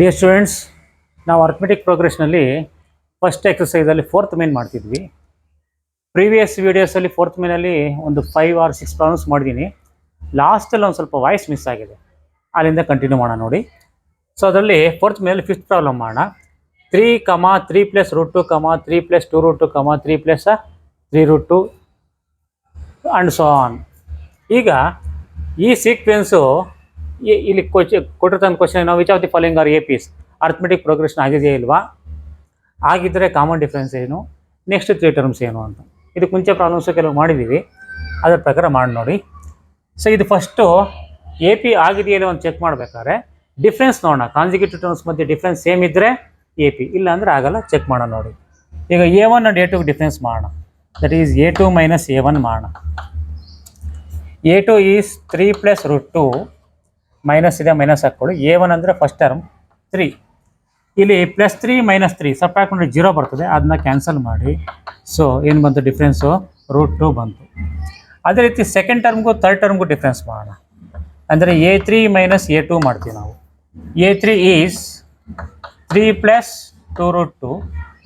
Dear students, ನಾವು arithmetic ಪ್ರೋಗ್ರೆಸ್ನಲ್ಲಿ first ಎಕ್ಸಸೈಸಲ್ಲಿ fourth main ಮಾಡ್ತಿದ್ವಿ. Previous ವೀಡಿಯೋಸಲ್ಲಿ fourth ಮೇನಲ್ಲಿ ಒಂದು 5 or 6 ಪ್ರಾಬ್ಲಮ್ಸ್ ಮಾಡಿದ್ದೀನಿ. ಲಾಸ್ಟಲ್ಲಿ ಒಂದು ಸ್ವಲ್ಪ ವಾಯ್ಸ್ ಮಿಸ್ ಆಗಿದೆ, ಅಲ್ಲಿಂದ ಕಂಟಿನ್ಯೂ ಮಾಡೋಣ ನೋಡಿ. ಸೊ ಅದರಲ್ಲಿ ಫೋರ್ತ್ ಮೇನಲ್ಲಿ ಫಿಫ್ತ್ ಪ್ರಾಬ್ಲಮ್ ಮಾಡೋಣ. 3, 3 + √2, 3 + 2√2, 3 + 3√2 ಆ್ಯಂಡ್ ಸೊ ಆನ್. ಈಗ ಈ ಸೀಕ್ವೆನ್ಸು ಇಲ್ಲಿ ಕೊಟ್ಟಿರ್ತಂಥ ಕ್ವಶನ್ ನಾವು which of the following are APs, arithmetic progression ಆಗಿದೆಯಾ ಇಲ್ವಾ, ಆಗಿದ್ದರೆ ಕಾಮನ್ ಡಿಫ್ರೆನ್ಸ್ ಏನು, ನೆಕ್ಸ್ಟ್ 3 ಟರ್ಮ್ಸ್ ಏನು ಅಂತ. ಇದಕ್ಕೆ ಮುಂಚೆ ಪ್ರಾಬ್ಲಮ್ಸು ಕೆಲವು ಮಾಡಿದ್ದೀವಿ, ಅದರ ಪ್ರಕಾರ ಮಾಡಿ ನೋಡಿ. ಸೊ ಇದು ಫಸ್ಟು AP ಆಗಿದೆಯಲ್ಲ ಒಂದು ಚೆಕ್ ಮಾಡಬೇಕಾದ್ರೆ ಡಿಫ್ರೆನ್ಸ್ ನೋಡೋಣ. ಕಾನ್ಸಿಕ್ಯೂಟಿವ್ ಟರ್ಮ್ಸ್ ಮಧ್ಯೆ ಡಿಫ್ರೆನ್ಸ್ ಸೇಮ್ ಇದ್ದರೆ AP, ಇಲ್ಲ ಅಂದರೆ ಆಗಲ್ಲ, ಚೆಕ್ ಮಾಡೋಣ ನೋಡಿ. ಈಗ A1 ಆ್ಯಂಡ್ A2 ಡಿಫ್ರೆನ್ಸ್ ಮಾಡೋಣ. ದಟ್ ಈಸ್ A2 - A1 ಮಾಡೋಣ. A2 ಈಸ್ 3 + √2 ಮೈನಸ್ ಇದೆ, ಮೈನಸ್ ಹಾಕ್ಕೊಳ್ಳಿ. A1 ಅಂದರೆ ಫಸ್ಟ್ ಟರ್ಮ್ 3, ಇಲ್ಲಿ +3 - 3 ಸಪ್ರಾಕ್ಟ್ ಮಾಡಿ 0 ಬರ್ತದೆ, ಅದನ್ನ ಕ್ಯಾನ್ಸಲ್ ಮಾಡಿ. ಸೊ ಏನು ಬಂತು ಡಿಫ್ರೆನ್ಸು √2 ಬಂತು. ಅದೇ ರೀತಿ ಸೆಕೆಂಡ್ ಟರ್ಮ್ಗೂ ಥರ್ಡ್ ಟರ್ಮ್ಗೂ ಡಿಫ್ರೆನ್ಸ್ ಮಾಡೋಣ. ಅಂದರೆ A3 - A2 ಮಾಡ್ತೀವಿ ನಾವು. A3 is 3 + 2√2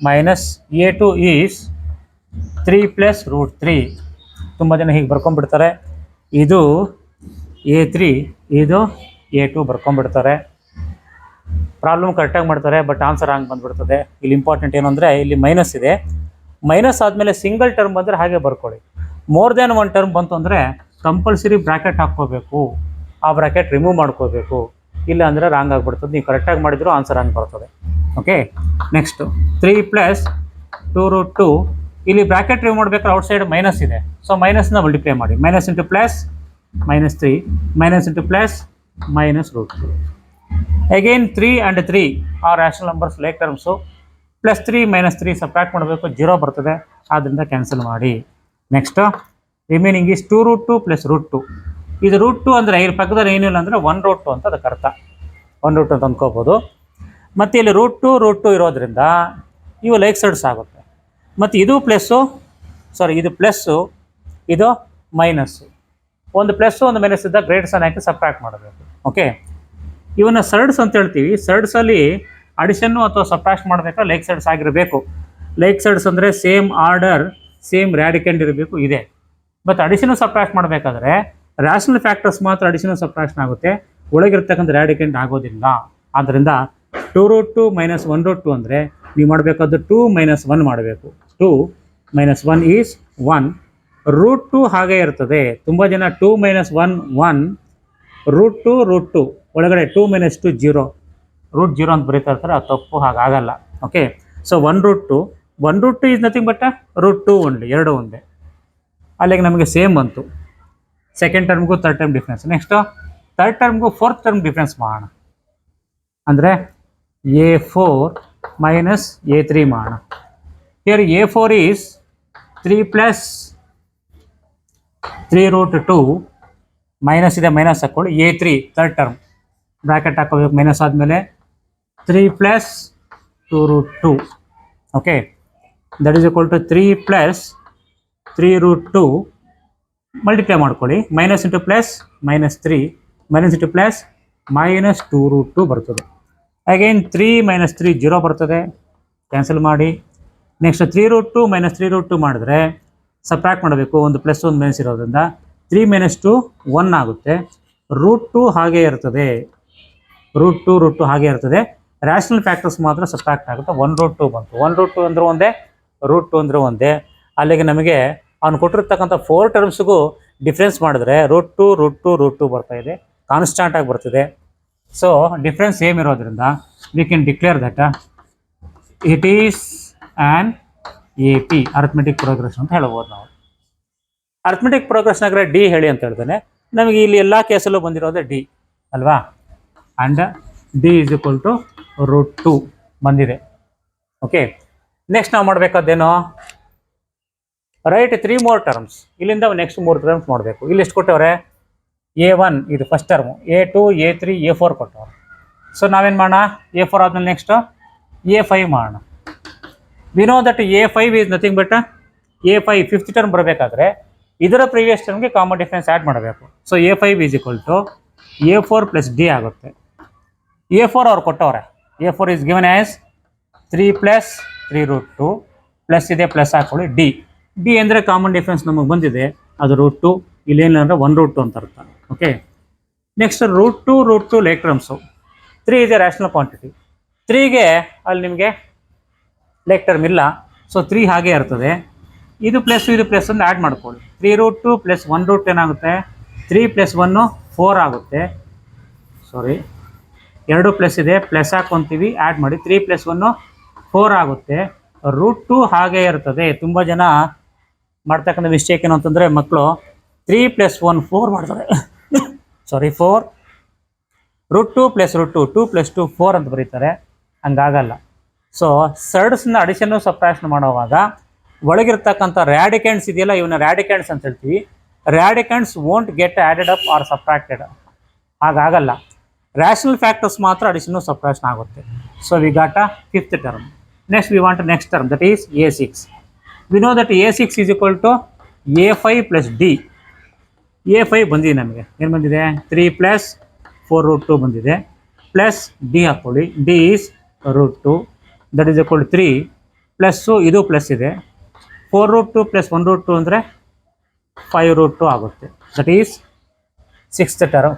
minus A2 is 3 + √3. ತುಂಬ ಜನ ಹೀಗೆ ಬರ್ಕೊಂಡ್ಬಿಡ್ತಾರೆ. ಇದು A3, ಇದು A2 ಬರ್ಕೊಂಡ್ಬಿಡ್ತಾರೆ. ಪ್ರಾಬ್ಲಮ್ ಕರೆಕ್ಟಾಗಿ ಮಾಡ್ತಾರೆ, ಬಟ್ ಆನ್ಸರ್ ಹಂಗೆ ಬಂದುಬಿಡ್ತದೆ. ಇಲ್ಲಿ ಇಂಪಾರ್ಟೆಂಟ್ ಏನು ಅಂದರೆ ಇಲ್ಲಿ ಮೈನಸ್ ಇದೆ. ಮೈನಸ್ ಆದಮೇಲೆ ಸಿಂಗಲ್ ಟರ್ಮ್ ಬಂದರೆ ಹಾಗೆ ಬರ್ಕೊಳ್ಳಿ. ಮೋರ್ ದ್ಯಾನ್ ಒನ್ ಟರ್ಮ್ ಬಂತು ಅಂದರೆ ಕಂಪಲ್ಸರಿ ಬ್ರ್ಯಾಕೆಟ್ ಹಾಕ್ಕೋಬೇಕು, ಆ ಬ್ರ್ಯಾಕೆಟ್ ರಿಮೂವ್ ಮಾಡ್ಕೋಬೇಕು, ಇಲ್ಲ ಅಂದರೆ ರಾಂಗ್ ಆಗಿಬಿಡ್ತದೆ. ನೀವು ಕರೆಕ್ಟಾಗಿ ಮಾಡಿದ್ರು ಆನ್ಸರ್ ಹಂಗೆ ಬರ್ತದೆ. Okay, next 3 + 2√2. ಇಲ್ಲಿ ಬ್ರ್ಯಾಕೆಟ್ ರಿಮೂವ್ ಮಾಡಬೇಕಾದ್ರೆ ಔಟ್ಸೈಡ್ ಮೈನಸ್ ಇದೆ, ಸೊ ಮೈನಸ್ನ ಮಲ್ಟಿಪ್ಲೈ ಮಾಡಿ. Minus into plus -3, minus into plus -√2. Again 3 and 3 are rational numbers like terms. +3 - 3 subtract ಮಾಡಬೇಕು, 0 ಬರ್ತದೆ, ಆದ್ದರಿಂದ ಕ್ಯಾನ್ಸಲ್ ಮಾಡಿ. Next remaining is 2√2 + √2. ಇದು √2 ಅಂದರೆ ಇದ್ರ ಪಕ್ಕದಲ್ಲಿ ಏನಿಲ್ಲ ಅಂದರೆ 1√2 ಅಂತ ಅದಕ್ಕೆ ಅರ್ಥ. 1√2 ಅಂತ ಅಂದ್ಕೋಬೋದು. ಮತ್ತು ಇಲ್ಲಿ √2 ಇರೋದ್ರಿಂದ ಇವು ಲೈಕ್ ಸೈಡ್ಸ್ ಆಗುತ್ತೆ. ಮತ್ತು ಇದು ಪ್ಲಸ್ಸು, ಇದು ಪ್ಲಸ್ಸು, ಇದು ಮೈನಸ್ಸು. ಒಂದು ಪ್ಲಸ್ಸು ಒಂದು ಮೈನಸ್ ಇದ್ದಾಗ ಗ್ರೇಟರ್ ಸೈನ್ ಹಾಕಿ ಸಬ್ಟ್ರಾಕ್ಟ್ ಮಾಡಬೇಕು. ಓಕೆ, ಇವನ್ನ ಸರ್ಡ್ಸ್ ಅಂತ ಹೇಳ್ತೀವಿ. ಸರ್ಡ್ಸಲ್ಲಿ ಅಡಿಷನ್ನು ಅಥವಾ ಸಬ್ಟ್ರಾಕ್ಷನ್ ಮಾಡಬೇಕಾದ್ರೆ ಲೈಕ್ ಸೈಡ್ಸ್ ಆಗಿರಬೇಕು. ಲೈಕ್ ಸೈಡ್ಸ್ ಅಂದರೆ ಸೇಮ್ ಆರ್ಡರ್, ಸೇಮ್ ರ್ಯಾಡಿಕೆಂಡ್ ಇರಬೇಕು ಇದೆ. ಬಟ್ ಅಡಿಷನು ಸಬ್ಟ್ರಾಕ್ಟ್ ಮಾಡಬೇಕಾದ್ರೆ ರ್ಯಾಷನಲ್ ಫ್ಯಾಕ್ಟರ್ಸ್ ಮಾತ್ರ ಅಡಿಷನು ಸಬ್ಟ್ರಾಕ್ಷನ್ ಆಗುತ್ತೆ, ಒಳಗಿರ್ತಕ್ಕಂಥ ರ್ಯಾಡಿಕೆಂಡ್ ಆಗೋದಿಲ್ಲ. ಆದ್ದರಿಂದ 2√2 - 1√2 ಅಂದರೆ ನೀವು ಮಾಡಬೇಕಾದ್ದು 2 - 1 ಮಾಡಬೇಕು. 2 - 1 ಈಸ್ 1. √2 ಹಾಗೇ ಇರ್ತದೆ. ತುಂಬ ಜನ 2 - 1 1, √2 ಒಳಗಡೆ 2 - 2 0, √0 ಅಂತ ಬರೀತಾ ಇರ್ತಾರೆ, ಅದು ತಪ್ಪು, ಹಾಗಾಗಲ್ಲ. Okay, so 1√2 is nothing but √2 only, ಎರಡು ಒಂದೇ. ಅಲ್ಲಿಗೆ ನಮಗೆ ಸೇಮ್ ಬಂತು. ಸೆಕೆಂಡ್ ಟರ್ಮ್ಗೂ third term difference. Next third ಟರ್ಮ್ಗೂ ಫೋರ್ತ್ ಟರ್ಮ್ ಡಿಫ್ರೆನ್ಸ್ ಮಾಡೋಣ. ಅಂದರೆ A4 - A3 ಮಾಡೋಣ. ಹಿಯರ್ A4 ಈಸ್ 3 + 3√2 ಮೈನಸ್ ಇದೆ, ಮೈನಸ್ ಹಾಕ್ಕೊಳ್ಳಿ. A3 ಥರ್ಡ್ ಟರ್ಮ್ ಬ್ರ್ಯಾಕೆಟ್ ಹಾಕೋಬೇಕು, ಮೈನಸ್ ಆದಮೇಲೆ 3 + 2√2. Okay, that is equal to 3 + 3√2 multiply ಮಾಡ್ಕೊಳ್ಳಿ. Minus into plus -3, minus into plus -2√2 ಬರ್ತದೆ. ಅಗೇನ್ 3 - 3 0 ಬರ್ತದೆ, ಕ್ಯಾನ್ಸಲ್ ಮಾಡಿ. ನೆಕ್ಸ್ಟ್ 3√2 - 3√2 ಮಾಡಿದ್ರೆ ಸಬ್ಟ್ರಾಕ್ಟ್ ಮಾಡಬೇಕು, ಒಂದು ಪ್ಲಸ್ ಒಂದು ಮೈನಸ್ ಇರೋದ್ರಿಂದ 3 - 2 1 ಆಗುತ್ತೆ. √2 ಹಾಗೇ ಇರ್ತದೆ, √2 ಹಾಗೇ ಇರ್ತದೆ. ರ್ಯಾಷನಲ್ ಫ್ಯಾಕ್ಟರ್ಸ್ ಮಾತ್ರ ಸಬ್ಟ್ರಾಕ್ಟ್ ಆಗುತ್ತೆ. 1√2 ಬಂತು. 1√2 ಅಂದ್ರೆ ಒಂದೇ, √2 ಅಂದರೆ ಒಂದೇ. ಅಲ್ಲಿಗೆ ನಮಗೆ ಅವ್ನು ಕೊಟ್ಟಿರ್ತಕ್ಕಂಥ 4 ಟರ್ಮ್ಸ್ಗೂ ಡಿಫ್ರೆನ್ಸ್ ಮಾಡಿದ್ರೆ √2 ಬರ್ತಾ ಇದೆ, ಕಾನ್ಸ್ಟಾಂಟ್ ಆಗಿ ಬರ್ತಿದೆ. ಸೊ ಡಿಫ್ರೆನ್ಸ್ ಸೇಮ್ ಇರೋದ್ರಿಂದ we can declare that it is an AP, arithmetic progression ಅಂತ ಹೇಳ್ಬೋದು ನಾವು. ಅರ್ಥಮೆಟಿಕ್ ಪ್ರೋಗ್ರೆಷನ್ ಆಗಿದ್ರೆ D ಹೇಳಿ ಅಂತ ಹೇಳ್ತಾನೆ. ನಮಗೆ ಇಲ್ಲಿ ಎಲ್ಲ ಕೇಸಲ್ಲೂ ಬಂದಿರೋದೇ D ಅಲ್ವಾ. And D is equal to √2 ಬಂದಿದೆ. ಓಕೆ, ನೆಕ್ಸ್ಟ್ ನಾವು ಮಾಡಬೇಕಾದ್ದೇನೋ ರೈಟ್ 3 more ಟರ್ಮ್ಸ್. ಇಲ್ಲಿಂದ ನೆಕ್ಸ್ಟ್ 3 ಟರ್ಮ್ಸ್ ಮಾಡಬೇಕು. ಇಲ್ಲಿ ಎಷ್ಟು ಕೊಟ್ಟವ್ರೆ? A1 ಇದು first term, A2, A3, A4 ಕೊಟ್ಟವ್ರು. So ನಾವೇನು ಮಾಡೋಣ? A4 ಆದಮೇಲೆ ನೆಕ್ಸ್ಟ್ A5 ಮಾಡೋಣ. We know that A5 is nothing but A5 fifth term ಬರಬೇಕಾದ್ರೆ ಇದರ ಪ್ರೀವಿಯಸ್ ಟರ್ಮ್ಗೆ ಕಾಮನ್ ಡಿಫ್ರೆನ್ಸ್ ಆ್ಯಡ್ ಮಾಡಬೇಕು. So A5 is equal to A4 + D ಆಗುತ್ತೆ. A4 ಅವ್ರು ಕೊಟ್ಟವ್ರೆ, A4 is given as 3 plus 3 root 2 plus ಇದೆ plus ಹಾಕೊಳ್ಳಿ ಡಿ ಅಂದರೆ ಕಾಮನ್ ಡಿಫರೆನ್ಸ್ ನಮಗೆ ಬಂದಿದೆ, ಅದು ರೂಟ್ 2, ಇಲ್ಲಿ ಏನಿಲ್ಲ 1√2 ಅಂತ ಅರ್ಥ. Okay, next root two like terms. 3 ಇದೆ ರ್ಯಾಷನಲ್ ಕ್ವಾಂಟಿಟಿ, 3ಗೆ ಅಲ್ಲಿ ನಿಮಗೆ ಲೇಕ್ ಟರ್ಮ್ ಇಲ್ಲ, ಸೊ 3 ಹಾಗೆ ಇರ್ತದೆ. ಇದು ಪ್ಲಸ್ ಒಂದು ಆ್ಯಡ್ ಮಾಡ್ಕೊಳ್ಳಿ. 3√2 ಪ್ಲಸ್ 1√2 ಏನಾಗುತ್ತೆ, 3 + 1 4 ಆಗುತ್ತೆ. ಸಾರಿ, 2 ಪ್ಲಸ್ ಇದೆ, ಪ್ಲಸ್ ಹಾಕ್ಕೊಂತೀವಿ, ಆ್ಯಡ್ ಮಾಡಿ 3 + 1 4 ಆಗುತ್ತೆ. √2 ಹಾಗೆ ಇರ್ತದೆ. ತುಂಬ ಜನ ಮಾಡ್ತಕ್ಕಂಥ ಮಿಸ್ಟೇಕ್ ಏನು ಅಂತಂದರೆ ಮಕ್ಕಳು 3 + 1 4 ಮಾಡ್ತಾರೆ. ಸಾರಿ 4, √2 + √2 2 + 2 4 ಅಂತ ಬರೀತಾರೆ, ಹಂಗಾಗಲ್ಲ. ಸೊ ಸರ್ಡ್ಸ್ನ ಅಡಿಷನ್ನು ಸಬ್ಟ್ರಾಕ್ಷನ್ ಮಾಡುವಾಗ ಒಳಗಿರ್ತಕ್ಕಂಥ ರ್ಯಾಡಿಕೆಂಡ್ಸ್ ಇದೆಯಲ್ಲ, ಇವನ್ನ ರ್ಯಾಡಿಕೆಂಡ್ಸ್ ಅಂತ ಹೇಳ್ತೀವಿ. Radicands won't get added up or subtracted, ಹಾಗಾಗಲ್ಲ. ರ್ಯಾಷನಲ್ ಫ್ಯಾಕ್ಟರ್ಸ್ ಮಾತ್ರ ಅಡಿಷನ್ನು ಸಬ್ಟ್ರಾಕ್ಷನ್ ಆಗುತ್ತೆ. So we got a 5th term. Next we want next term, that is A6. We know that A6 is equal to A5 plus D. A5 ಬಂದಿದೆ ನಮಗೆ, ಏನು ಬಂದಿದೆ, 3 + 4√2 ಬಂದಿದೆ, plus D ಹಾಕ್ಕೊಳ್ಳಿ. D is √2, that is equal to 3 plus ಇದು plus ಇದೆ, 4√2 + 1√2 ಅಂದರೆ 5√2 ಆಗುತ್ತೆ. That is 6th term.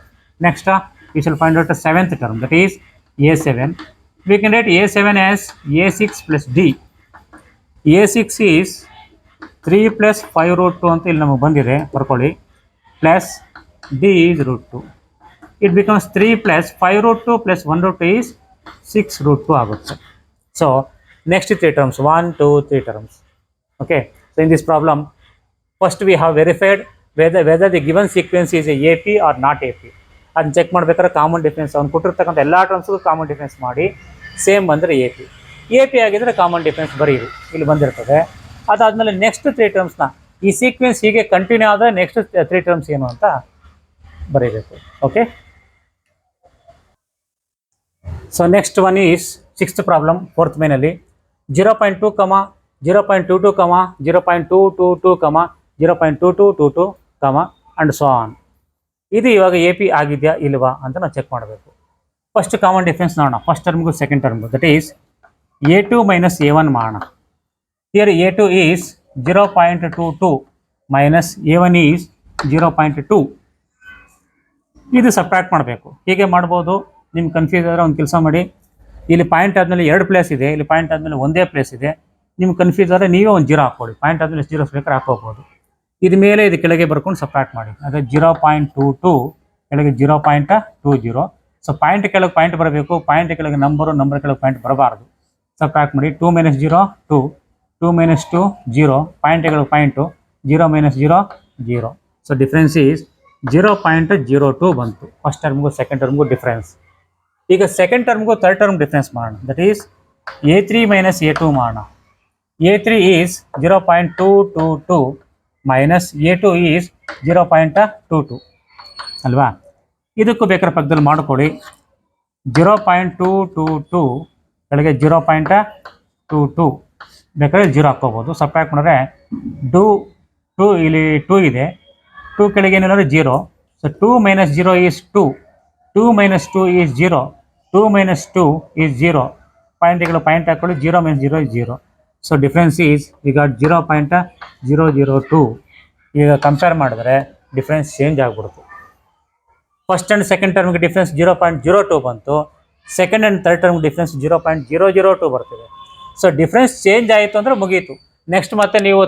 Next we shall find out the 7th term, that is A7. We can write A7 as A6 plus D. A6 is 3 + 5√2 ಅಂತ ಇಲ್ಲಿ ನಮಗೆ ಬಂದಿದೆ, ಬರ್ಕೊಳ್ಳಿ, plus D is √2. It becomes 3 + 5√2 + 1√2 is 6√2 ಆಗುತ್ತೆ. So next 3 terms, 1, 2, 3 terms. Okay, so in this problem, first we have verified whether the given sequence is a AP or not AP. ಅದನ್ನ check ಮಾಡ್ಬೇಕಾದ್ರೆ common difference ಅವ್ನು ಕೊಟ್ಟಿರ್ತಕ್ಕಂಥ ಎಲ್ಲ ಟರ್ಮ್ಸ್ಗೂ common difference ಮಾಡಿ same ಬಂದರೆ A P ಆಗಿದ್ರೆ common difference ಬರೀರಿ, ಇಲ್ಲಿ ಬಂದಿರ್ತದೆ. ಅದಾದಮೇಲೆ ನೆಕ್ಸ್ಟ್ 3 ಟರ್ಮ್ಸ್ನ ಈ ಸೀಕ್ವೆನ್ಸ್ ಹೀಗೆ ಕಂಟಿನ್ಯೂ ಆದರೆ ನೆಕ್ಸ್ಟ್ 3 ಟರ್ಮ್ಸ್ ಏನು ಅಂತ ಬರೀಬೇಕು. Okay, so next one is 6th problem, 4th ಮೇನಲ್ಲಿ 0.2, 0.22, 0.222, 0.2222, ಅಂಡ್ ಸೊ ಆನ್. ಇದು ಇವಾಗ ಎ ಪಿ ಆಗಿದೆಯಾ ಇಲ್ವಾ ಅಂತ ನಾವು ಚೆಕ್ ಮಾಡಬೇಕು. ಫಸ್ಟ್ ಕಾಮನ್ ಡಿಫರೆನ್ಸ್ ನೋಡೋಣ, ಫಸ್ಟ್ ಟರ್ಮ್ಗೂ ಸೆಕೆಂಡ್ ಟರ್ಮ್ಗೂ. ದಟ್ ಈಸ್ A2 - A1 ಮಾಡೋಣ. Here A2 is 0.22 minus A1 is 0.2. ಇದು ಸಬ್ಟ್ರಾಕ್ಟ್ ಮಾಡಬೇಕು. ಹೀಗೆ ಮಾಡ್ಬೋದು. ನಿಮ್ಗೆ ಕನ್ಫ್ಯೂಸ್ ಆದರೆ ಒಂದು ಕೆಲಸ ಮಾಡಿ, ಇಲ್ಲಿ ಪಾಯಿಂಟ್ ಆದಮೇಲೆ 2 ಪ್ಲೇಸ್ ಇದೆ, ಇಲ್ಲಿ ಪಾಯಿಂಟ್ ಆದಮೇಲೆ ಒಂದೇ ಪ್ಲೇಸ್ ಇದೆ. ನಿಮ್ಗೆ ಕನ್ಫ್ಯೂಸ್ ಆದರೆ ನೀವೇ ಒಂದು 0 ಹಾಕ್ಕೊಳ್ಳಿ, ಪಾಯಿಂಟ್ ಆದಮೇಲೆ 0 ಬೇಕಾದ್ರೆ ಹಾಕೋಬೋದು. ಇದು ಮೇಲೆ ಇದು ಕೆಳಗೆ ಬರ್ಕೊಂಡು ಸಬ್ಟ್ರಾಕ್ಟ್ ಮಾಡಿ. ಅದೇ 0.22 ಕೆಳಗೆ 0.20. ಸೊ ಪಾಯಿಂಟ್ ಕೆಳಗೆ ಪಾಯಿಂಟ್ ಬರಬೇಕು, ಪಾಯಿಂಟ್ ಕೆಳಗೆ ನಂಬರ್ ಕೆಳಗೆ ಪಾಯಿಂಟ್ ಬರಬಾರ್ದು. ಸಬ್ಟ್ರಾಕ್ಟ್ ಮಾಡಿ. 2 - 0 2, 2 - 2 0, ಪಾಯಿಂಟ್ ಕೆಳಗೆ ಪಾಯಿಂಟು 0 - 0 0. ಸೊ ಡಿಫ್ರೆನ್ಸ್ ಈಸ್ 0.02 ಬಂತು. ಫಸ್ಟ್ ಟರ್ಮ್ಗೂ ಸೆಕೆಂಡ್ ಟರ್ಮ್ಗೂ ಡಿಫ್ರೆನ್ಸ್. ಈಗ ಸೆಕೆಂಡ್ ಟರ್ಮ್ಗೂ ಥರ್ಡ್ ಟರ್ಮ್ ಡಿಫ್ರೆನ್ಸ್ ಮಾಡೋಣ. ದಟ್ ಈಸ್ A3 - A2 ಮಾಡೋಣ. A3 is 0.222 minus A2 is 0.22 ಅಲ್ವಾ. ಇದಕ್ಕೂ ಬೇಕಾದ್ರೆ ಪಕ್ಕದಲ್ಲಿ ಮಾಡಿಕೊಡಿ. 0.222 ಕೆಳಗೆ 0.22 ಬೇಕಾದ್ರೆ 0 ಹಾಕ್ಕೋಬೋದು. ಸಬ್ಟ್ರಾಕ್ಟ್ ಮಾಡಿದ್ರೆ 2 ಇಲ್ಲಿ 2 ಇದೆ, 2 ಕೆಳಗೆ ಏನಿಲ್ಲ 0. So 2 - 0 is 2, 2 - 2 is 0, 2 - 2 is 0. ಪಾಯಿಂಟ್ಗಳು ಪಾಯಿಂಟ್ ಹಾಕ್ಕೊಳ್ಳಿ. 0 - 0 is 0. So difference is we got 0.002. ಈಗ ಕಂಪೇರ್ ಮಾಡಿದ್ರೆ ಡಿಫ್ರೆನ್ಸ್ ಚೇಂಜ್ ಆಗಿಬಿಡ್ತು. ಫಸ್ಟ್ ಆ್ಯಂಡ್ ಸೆಕೆಂಡ್ ಟರ್ಮ್ಗೆ ಡಿಫ್ರೆನ್ಸ್ 0.02 ಬಂತು, ಸೆಕೆಂಡ್ ಆ್ಯಂಡ್ ಥರ್ಡ್ ಟರ್ಮ್ಗೆ ಡಿಫ್ರೆನ್ಸ್ 0.002 ಬರ್ತಿದೆ. ಸೊ ಡಿಫ್ರೆನ್ಸ್ ಚೇಂಜ್ ಆಯಿತು ಅಂದರೆ ಮುಗೀತು. ನೆಕ್ಸ್ಟ್ ಮತ್ತೆ ನೀವು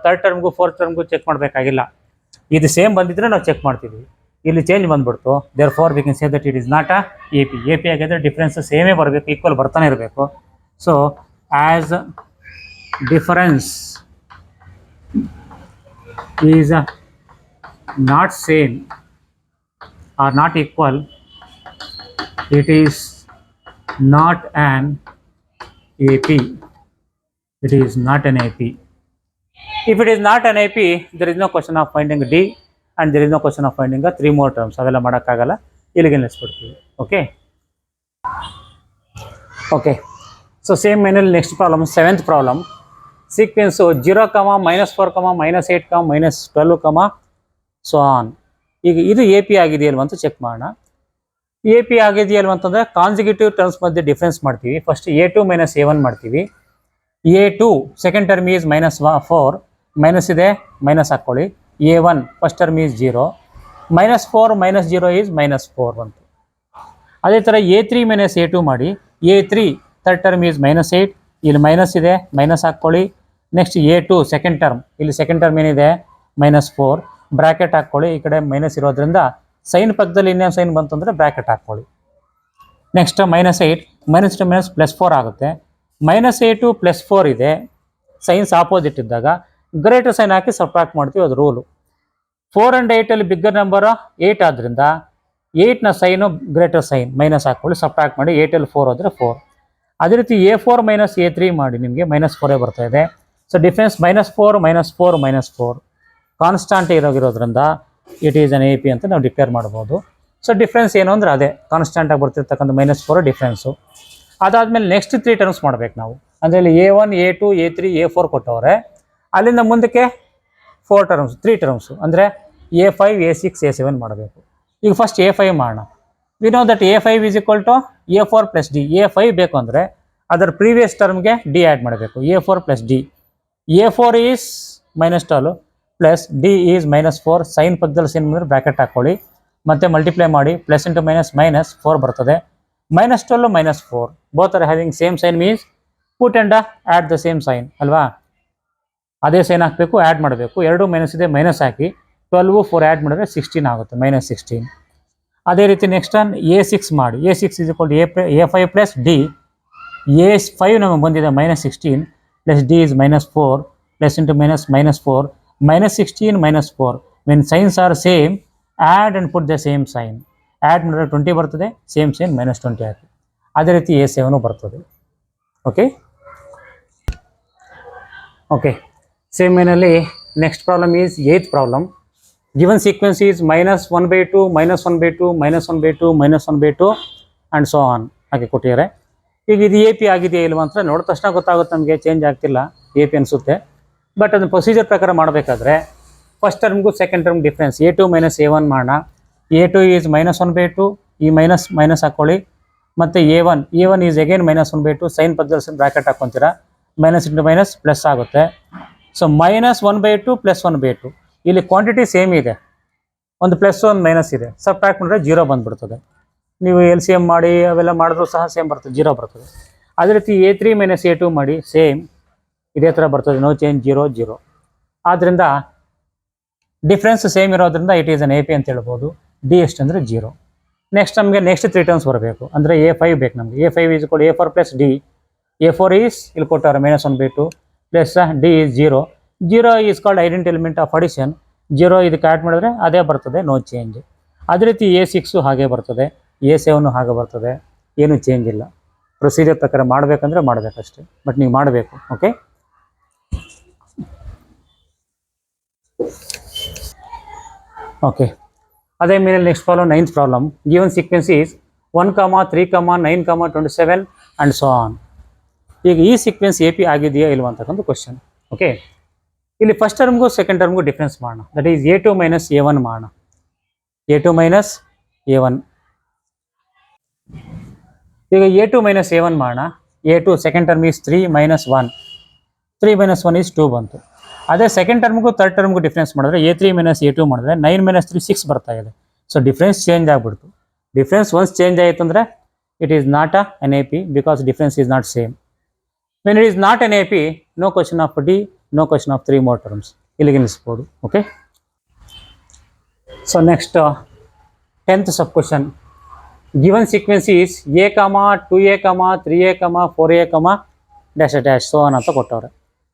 ಥರ್ಡ್ ಟರ್ಮ್ಗೂ ಫೋರ್ತ್ ಟರ್ಮ್ಗೂ ಚೆಕ್ ಮಾಡಬೇಕಾಗಿಲ್ಲ. ಇದು ಸೇಮ್ ಬಂದಿದ್ರೆ ನಾವು ಚೆಕ್ ಮಾಡ್ತೀವಿ. ಇಲ್ಲಿ ಚೇಂಜ್ ಬಂದ್ಬಿಡ್ತು. Therefore we can say that it is not a A P ಆಗಿದ್ರೆ ಡಿಫ್ರೆನ್ಸ್ ಸೇಮೇ ಬರಬೇಕು, ಈಕ್ವಲ್ ಬರ್ತಾನೆ ಇರಬೇಕು. So as difference is not same or not equal, it is not an AP. It is not an AP. If it is not an AP, there is no question of finding D and there is no question of finding 3 more terms. ಅವೆಲ್ಲ ಮಾಡೋಕ್ಕಾಗಲ್ಲ, ಇಲ್ಲಿಗೆ ನಿಲ್ಲಿಸ್ಬಿಡ್ತೀವಿ. Okay, so same ಮೇನಲ್ಲಿ next problem 7th problem. Sequence 0, -4, -8, -12, so on. ಈಗ ಇದು A P ಆಗಿದೆಯಲ್ವ ಅಂತ check ಮಾಡೋಣ. A P ಆಗಿದೆಯಲ್ವ ಅಂತಂದರೆ consecutive terms ಮಧ್ಯೆ ಡಿಫ್ರೆನ್ಸ್ ಮಾಡ್ತೀವಿ. ಫಸ್ಟ್ A2 ಮೈನಸ್ A1 ಮಾಡ್ತೀವಿ. A2 second term is -4, minus ಇದೆ ಮೈನಸ್ ಹಾಕ್ಕೊಳ್ಳಿ. A1 first term is 0, -4 - 0 is -4 ಬಂತು. ಅದೇ ಥರ A3 ಮೈನಸ್ A2 ಮಾಡಿ. A3 ಥರ್ಡ್ ಟರ್ಮ್ ಈಸ್ -8, ಇಲ್ಲಿ ಮೈನಸ್ ಇದೆ ಮೈನಸ್ ಹಾಕ್ಕೊಳ್ಳಿ. ನೆಕ್ಸ್ಟ್ A2 ಸೆಕೆಂಡ್ ಟರ್ಮ್, ಇಲ್ಲಿ ಸೆಕೆಂಡ್ ಟರ್ಮ್ ಏನಿದೆ -4, ಬ್ರ್ಯಾಕೆಟ್ ಹಾಕ್ಕೊಳ್ಳಿ. ಈ ಕಡೆ ಮೈನಸ್ ಇರೋದ್ರಿಂದ ಸೈನ್ ಪಕ್ಕದಲ್ಲಿ ಇನ್ನೇನು ಸೈನ್ ಬಂತು ಅಂದರೆ ಬ್ರ್ಯಾಕೆಟ್ ಹಾಕ್ಕೊಳ್ಳಿ. ನೆಕ್ಸ್ಟ್ -8 ಮೈನಸ್ ಟು ಮೈನಸ್ +4 ಆಗುತ್ತೆ. -8 +4 ಇದೆ, ಸೈನ್ಸ್ ಆಪೋಸಿಟ್ ಇದ್ದಾಗ ಗ್ರೇಟರ್ ಸೈನ್ ಹಾಕಿ ಸಬ್ಟ್ರಾಕ್ಟ್ ಮಾಡ್ತೀವಿ, ಅದು ರೂಲು. 4 and 8 ಬಿಗ್ಗರ್ ನಂಬರ್ 8 ಆದ್ದರಿಂದ 8ನ ಸೈನು ಗ್ರೇಟರ್ ಸೈನ್ ಮೈನಸ್ ಹಾಕ್ಕೊಳ್ಳಿ, ಸಬ್ಟ್ರಾಕ್ಟ್ ಮಾಡಿ. 8 4 ಹೋದರೆ 4. ಅದೇ ರೀತಿ A4 ಮೈನಸ್ A3 ಮಾಡಿ, ನಿಮಗೆ -4 ಬರ್ತಾ ಇದೆ. ಸೊ ಡಿಫ್ರೆನ್ಸ್ -4 -4 -4 ಕಾನ್ಸ್ಟಾಂಟ್ ಇರೋದ್ರಿಂದ ಇಟ್ ಈಸ್ ಅನ್ AP ಅಂತ ನಾವು ಡಿಕ್ಲೇರ್ ಮಾಡ್ಬೋದು. ಸೊ ಡಿಫ್ರೆನ್ಸ್ ಏನು ಅಂದರೆ ಅದೇ ಕಾನ್ಸ್ಟಾಂಟಾಗಿ ಬರ್ತಿರ್ತಕ್ಕಂಥ -4 ಡಿಫ್ರೆನ್ಸು. ಅದಾದಮೇಲೆ ನೆಕ್ಸ್ಟ್ 3 ಟರ್ಮ್ಸ್ ಮಾಡ್ಬೇಕು ನಾವು. ಅಂದರೆ ಇಲ್ಲಿ A1 A2 A3 A4 ಕೊಟ್ಟವ್ರೆ, ಅಲ್ಲಿಂದ ಮುಂದಕ್ಕೆ 3 ಟರ್ಮ್ಸು ಅಂದರೆ A5 A6 A7 ಮಾಡಬೇಕು. ಈಗ ಫಸ್ಟ್ A5 ಮಾಡೋಣ. We know that A5 is equal to A4 + D. A5 ಬೇಕು ಅಂದರೆ ಅದರ ಪ್ರೀವಿಯಸ್ ಟರ್ಮ್ಗೆ D ಆ್ಯಡ್ ಮಾಡಬೇಕು. A4 + D. A4 is -12 plus D is -4. Sign ಪಕ್ಕದಲ್ಲಿ ಸೈನ್ ಬಂದರೆ ಬ್ರ್ಯಾಕೆಟ್ ಹಾಕ್ಕೊಳ್ಳಿ, ಮತ್ತೆ ಮಲ್ಟಿಪ್ಲೈ ಮಾಡಿ. ಪ್ಲಸ್ ಇಂಟು ಮೈನಸ್ -4 ಬರ್ತದೆ. -12 -4 both are having same sign means put and add the same sign ಅಲ್ವಾ. ಅದೇ ಸೈನ್ ಹಾಕಬೇಕು, ಆ್ಯಡ್ ಮಾಡಬೇಕು. 2 ಮೈನಸ್ ಇದೆ ಮೈನಸ್ ಹಾಕಿ 12 4 ಆ್ಯಡ್ ಮಾಡಿದ್ರೆ 16 ಆಗುತ್ತೆ, -16. ಅದೇ ರೀತಿ ನೆಕ್ಸ್ಟ್ A6 ಮಾಡಿ. A6 is equal to A5 + D. A5 ನಮಗೆ ಬಂದಿದೆ -16 plus D is -4 plus into minus -4 -16 -4. When signs are same add and put the same sign. Add ಮಾಡಿದ್ರೆ 20 ಬರ್ತದೆ, ಸೇಮ್ ಸೈನ್ -20 ಹಾಕಿ. ಅದೇ ರೀತಿ A7 ಬರ್ತದೆ. ಓಕೆ ಸೇಮ್ ಏನಲ್ಲಿ next problem is 8th problem. Given sequence is -1/2 -1/2 -1/2 -1/2 and so on ಹಾಗೆ ಕೊಟ್ಟಿದ್ದಾರೆ. ಈಗ ಇದು AP ಆಗಿದೆಯಾ ಇಲ್ವಾ ಅಂತ ನೋಡಿದ ತಕ್ಷಣ ಗೊತ್ತಾಗುತ್ತೆ ನಮಗೆ, ಚೇಂಜ್ ಆಗ್ತಿಲ್ಲ AP ಅನಿಸುತ್ತೆ. ಬಟ್ ಅದನ್ನು ಪ್ರೊಸೀಜರ್ ಪ್ರಕಾರ ಮಾಡಬೇಕಾದ್ರೆ ಫಸ್ಟ್ ಟರ್ಮ್ಗೂ second term difference A2 - A1 ಮಾಡೋಣ. A2 ಈಸ್ -1/2, ಈ ಮೈನಸ್ ಹಾಕ್ಕೊಳ್ಳಿ. ಮತ್ತು A1 ಈಸ್ ಅಗೇನ್ -1/2, ಸೈನ್ ಪಕ್ಕದಲ್ಲಿ ಬ್ರ್ಯಾಕೆಟ್ ಹಾಕ್ಕೊತೀರಾ. ಮೈನಸ್ ಇಂಟು ಮೈನಸ್ ಪ್ಲಸ್ ಆಗುತ್ತೆ. ಸೊ -1/2 + 1/2. ಇಲ್ಲಿ ಕ್ವಾಂಟಿಟಿ ಸೇಮ್ ಇದೆ, ಒಂದು ಪ್ಲಸ್ ಒಂದು ಮೈನಸ್ ಇದೆ, ಸಬ್ಟ್ರಾಕ್ಟ್ ಮಾಡಿದ್ರೆ 0 ಬಂದುಬಿಡ್ತದೆ. ನೀವು LCM ಮಾಡಿ ಅವೆಲ್ಲ ಮಾಡಿದ್ರೂ ಸಹ ಸೇಮ್ ಬರ್ತದೆ, 0 ಬರ್ತದೆ. ಅದೇ ರೀತಿ A3 - A2 ಮಾಡಿ, ಸೇಮ್ ಇದೇ ಥರ ಬರ್ತದೆ, ನೋ ಚೇಂಜ್ 0 0. ಆದ್ದರಿಂದ ಡಿಫ್ರೆನ್ಸ್ ಸೇಮ್ ಇರೋದ್ರಿಂದ ಇಟ್ ಈಸ್ ಅನ್ AP ಅಂತ ಹೇಳ್ಬೋದು. D ಎಷ್ಟು ಅಂದರೆ 0. ನೆಕ್ಸ್ಟ್ ನಮಗೆ ನೆಕ್ಸ್ಟ್ 3 ಟರ್ಮ್ಸ್ ಬರಬೇಕು, ಅಂದರೆ A5 ಬೇಕು ನಮಗೆ. A5 is equal A4 + D. A4 is ಇಲ್ಲಿ ಕೊಟ್ಟಾರೆ -1/2 plus D is 0. 0 is called identity element of addition. 0 ಇದಕ್ಕೆ ಆ್ಯಡ್ ಮಾಡಿದ್ರೆ ಅದೇ ಬರ್ತದೆ, ನೋ ಚೇಂಜ್. ಅದೇ ರೀತಿ A6 ಹಾಗೆ ಬರ್ತದೆ, A7 ಹಾಗೆ ಬರ್ತದೆ, ಏನೂ ಚೇಂಜ್ ಇಲ್ಲ. ಪ್ರೊಸೀಜರ್ ಪ್ರಕಾರ ಮಾಡಬೇಕಂದ್ರೆ ಮಾಡಬೇಕಷ್ಟೇ, ಬಟ್ ನೀವು ಮಾಡಬೇಕು. ಓಕೆ ಅದೇ ಮೇಲೆ next problem 9th problem. Given sequence is 1, 3, 9, 27 and so on. ಈಗ ಈ ಸೀಕ್ವೆನ್ಸ್ AP ಆಗಿದೆಯಾ ಇಲ್ವಾ ಅಂತಕ್ಕಂಥ ಕ್ವಶನ್. ಓಕೆ ಇಲ್ಲಿ ಫಸ್ಟ್ ಟರ್ಮ್ಗೂ ಸೆಕೆಂಡ್ ಟರ್ಮ್ಗೂ ಡಿಫ್ರೆನ್ಸ್ ಮಾಡೋಣ. ದಟ್ ಈಸ್ A2 - A1 ಮಾಡೋಣ. A2 - A1. ಈಗ A2 - A1 ಮಾಡೋಣ. A2 second term is 3 - 1. 3 - 1 is 2 ಬಂತು. ಅದೇ ಸೆಕೆಂಡ್ ಟರ್ಮ್ಗೂ ಥರ್ಡ್ ಟರ್ಮ್ಗೂ ಡಿಫ್ರೆನ್ಸ್ ಮಾಡಿದ್ರೆ A3 - A2 ಮಾಡಿದ್ರೆ 9 - 3 6 ಬರ್ತಾ ಇದೆ. ಸೊ ಡಿಫ್ರೆನ್ಸ್ ಚೇಂಜ್ ಆಗಿಬಿಡ್ತು. ಡಿಫ್ರೆನ್ಸ್ ಒನ್ಸ್ ಚೇಂಜ್ ಆಯಿತು ಅಂದರೆ it is not an AP because difference is not same. When it is not an AP, no question of D, no question of 3 more terms. ಇಲ್ಲಿಗೆ ನಿಲ್ಲಿಸ್ಬೋದು. Okay so next 10th sub question. Given sequence is A, 2A, 3A, 4A, dash so on ಅಂತ ಕೊಟ್ಟವ್ರೆ.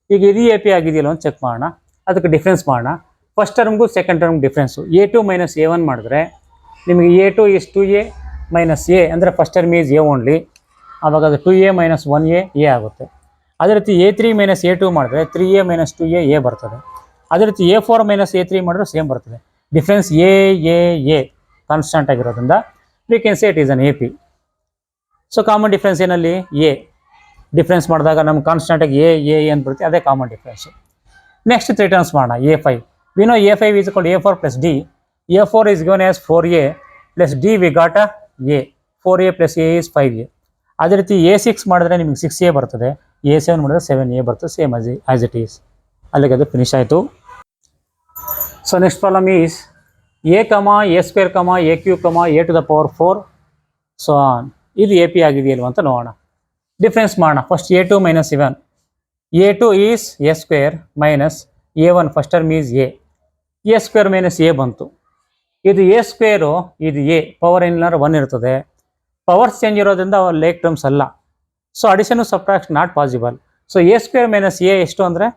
ಈಗ ಇದು AP ಆಗಿದೆಯಲ್ಲ ಅಂತ check ಮಾಡೋಣ. ಅದಕ್ಕೆ ಡಿಫ್ರೆನ್ಸ್ ಮಾಡೋಣ. ಫಸ್ಟ್ ಟರ್ಮ್ಗೂ second term difference A2 - A1 ಮಾಡಿದ್ರೆ ನಿಮಗೆ A2 ಈಸ್ 2A - A ಅಂದರೆ first term is A only. ಆವಾಗ ಅದು 2A - 1A A ಆಗುತ್ತೆ. ಅದೇ ರೀತಿ A3 - A2 ಮಾಡಿದ್ರೆ 3A - 2A A ಬರ್ತದೆ. ಅದೇ ರೀತಿ A4 - A3 ಮಾಡಿದ್ರೆ ಸೇಮ್ ಬರ್ತದೆ. ಡಿಫ್ರೆನ್ಸ್ A ಕಾನ್ಸ್ಟೆಂಟ್ ಆಗಿರೋದ್ರಿಂದ we can say it is an AP. So common difference ಏನಲ್ಲಿ A ಡಿಫ್ರೆನ್ಸ್ ಮಾಡಿದಾಗ ನಮ್ಗೆ ಕಾನ್ಸ್ಟೆಂಟಾಗಿ A ಅಂತ ಬರುತ್ತೆ, ಅದೇ ಕಾಮನ್ ಡಿಫ್ರೆನ್ಸು. ನೆಕ್ಸ್ಟ್ 3 ಟರ್ಮ್ಸ್ ಮಾಡೋಣ. A5 we know A5 is equal A4 + D. A4 is given as 4A plus D we got A 4a plus A is 5a. ಅದೇ ರೀತಿ A6 ಮಾಡಿದ್ರೆ ನಿಮಗೆ 6a ಬರ್ತದೆ, A7 ಮಾಡಿದ್ರೆ 7a ಬರ್ತದೆ, same as it is. ಅಲ್ಲಿಗೆ ಅದು finish ಆಯಿತು. So next problem is a, a square, a cube, a to the power 4 so ಇದು AP ಆಗಿದೆಯಲ್ವ ಅಂತ ನೋಡೋಣ. ಡಿಫ್ರೆನ್ಸ್ ಮಾಡೋಣ. First a2 minus 7. a2 is a square minus a1 first term is a square minus a ಬಂತು. ಇದು a square, ಇದು a power ಏನಿಲ್ಲ 1 ಇರ್ತದೆ. ಪವರ್ಸ್ ಚೇಂಜ್ ಇರೋದ್ರಿಂದ ಲೇಕ್ ಟರ್ಮ್ಸ್ ಅಲ್ಲ. So addition subtraction not possible. So a square minus a ಎಷ್ಟು ಅಂದರೆ